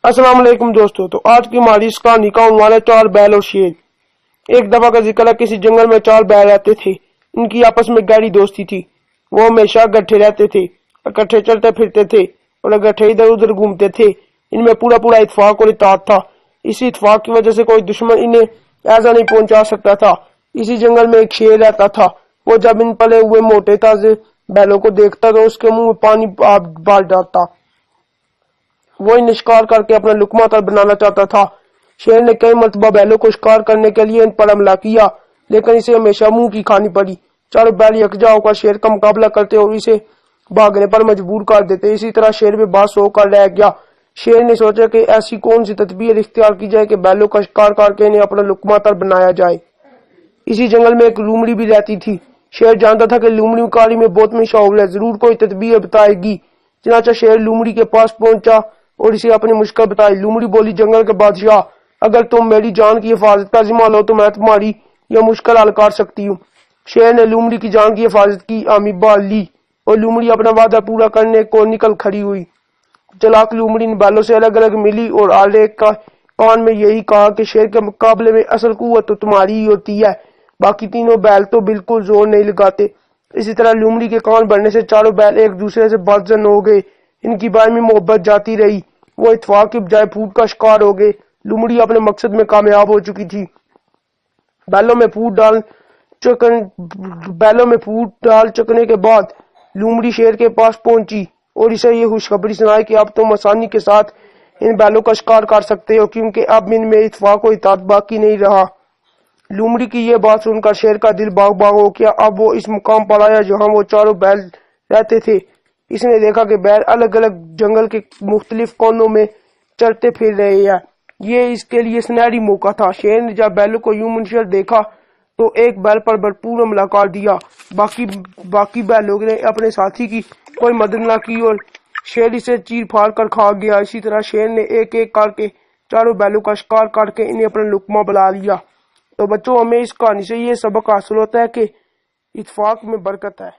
अस्सलाम वालेकुम दोस्तों। तो आज की हमारी इस कहानी का उन्वान है चार बैल और शेर। एक दफा का जिक्र है, किसी जंगल में चार बैल रहते थे। इनकी आपस में गहरी दोस्ती थी। वो हमेशा इकट्ठे रहते थे, इकट्ठे चलते फिरते थे और इकट्ठे इधर उधर घूमते थे। इनमें पूरा पूरा इत्तेफाक और इत्तेहाद था। इसी इत्तेफाक की वजह से कोई दुश्मन इन्हें ऐसा नहीं पहुंचा सकता था। इसी जंगल में एक शेर रहता था। वो जब इन पले हुए मोटे ताजे बैलों को देखता तो उसके मुंह में पानी बाल डालता। वो इन शिकार करके अपना लुकमा तल बनाना चाहता था। शेर ने कई मरतबा बैलों को शिकार करने के लिए इन पर हमला किया, लेकिन इसे हमेशा मुंह की खानी पड़ी। चारों बैल यकजा होकर शेर का मुकाबला करते और इसे भागने पर मजबूर कर देते। इसी तरह शेर भी बात होकर रह गया। शेर ने सोचा कि ऐसी कौन सी तदबीर इख्तियार की जाए कि बैलों का शिकार करके इन्हें अपना लुकमा तल बनाया जाए। इसी जंगल में एक लूमड़ी भी रहती थी। शेर जानता था कि लूमड़ी कारी में बहुत मशहूर है, जरूर कोई तदबीर बताएगी। चनाचा शेर लूमड़ी के पास पहुंचा और इसे अपनी मुश्किल बताई। लूमड़ी बोली, जंगल के बादशाह, अगर तुम मेरी जान की हिफाजत का जिम्मा लो तो मैं तुम्हारी यह मुश्किल हल कर सकती हूँ। शेर ने लूमड़ी की जान की हिफाजत की आमीबा ली और लूमड़ी अपना वादा पूरा करने को निकल खड़ी हुई। चलाक लूमड़ी इन बैलों से अलग अलग मिली और आले का कान में यही कहा कि शेर के मुकाबले में असल कुव्वत तो तुम्हारी ही होती है, बाकी तीनों बैल तो बिल्कुल जोर नहीं लगाते। इसी तरह लूमड़ी के कान बढ़ने से चारों बैल एक दूसरे से बदजन हो गए। इनकी बाहमी मोहब्बत जाती रही। वो इत्तेफाक की बजाय फूट का शिकार हो गए। लूमड़ी अपने मकसद में कामयाब हो चुकी थी। बैलों में फूट डाल चकने के बाद लूमड़ी शेर के पास पहुंची और इसे ये खुशखबरी सुनाई कि अब तुम आसानी के साथ इन बैलों का शिकार कर सकते हो, क्योंकि अब इनमें इत्तेफाक और इत्तेहाद बाकी नहीं रहा। लूमड़ी की यह बात सुनकर शेर का दिल बाग बाग हो गया। अब वो इस मुकाम पर आया जहां वो चारों बैल रहते थे। इसने देखा कि बैल अलग अलग जंगल के मुख्तलिफ कोनों में चलते फिर रहे हैं। ये इसके लिए सुनहरी मौका था। शेर ने जब बैलों को यूं मुनशर देखा तो एक बैल पर भरपूर हमला कर दिया। बाकी बैलों ने अपने साथी की कोई मदद न की और शेर इसे चीर फाड़ कर खा गया। इसी तरह शेर ने एक एक करके चारों बैलों का शिकार करके इन्हें अपना लुकमा बना लिया। तो बच्चों, हमें इस कहानी से ये सबक हासिल होता है कि इत्तेफाक में बरकत है।